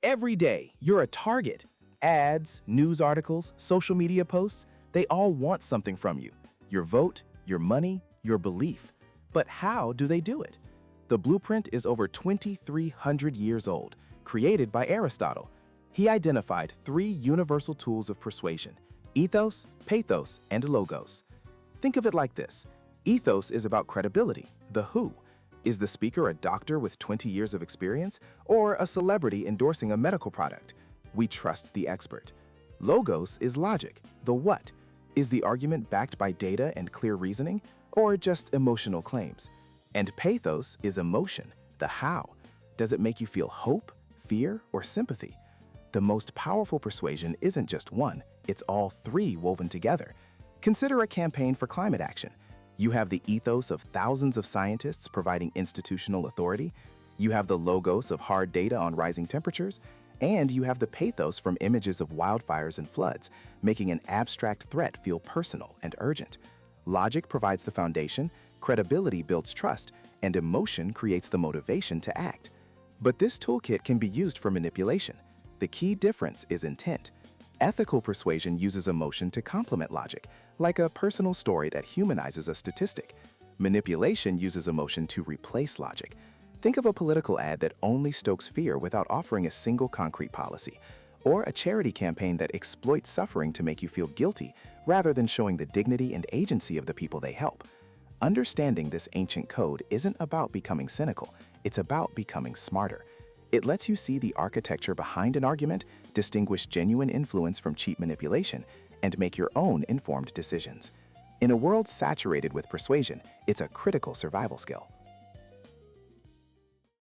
Every day, you're a target. Ads, news articles, social media posts, they all want something from you. Your vote, your money, your belief. But how do they do it? The blueprint is over 2,300 years old, created by Aristotle. He identified three universal tools of persuasion: ethos, pathos, and logos. Think of it like this. Ethos is about credibility, the who. Is the speaker a doctor with 20 years of experience or a celebrity endorsing a medical product? We trust the expert. Logos is logic, the what. Is the argument backed by data and clear reasoning or just emotional claims? And pathos is emotion, the how. Does it make you feel hope, fear, or sympathy? The most powerful persuasion isn't just one, it's all three woven together. Consider a campaign for climate action. You have the ethos of thousands of scientists providing institutional authority. You have the logos of hard data on rising temperatures. And you have the pathos from images of wildfires and floods, making an abstract threat feel personal and urgent. Logic provides the foundation, credibility builds trust, and emotion creates the motivation to act. But this toolkit can be used for manipulation. The key difference is intent. Ethical persuasion uses emotion to complement logic, like a personal story that humanizes a statistic. Manipulation uses emotion to replace logic. Think of a political ad that only stokes fear without offering a single concrete policy, or a charity campaign that exploits suffering to make you feel guilty rather than showing the dignity and agency of the people they help. Understanding this ancient code isn't about becoming cynical, it's about becoming smarter. It lets you see the architecture behind an argument, distinguish genuine influence from cheap manipulation, and make your own informed decisions. In a world saturated with persuasion, it's a critical survival skill.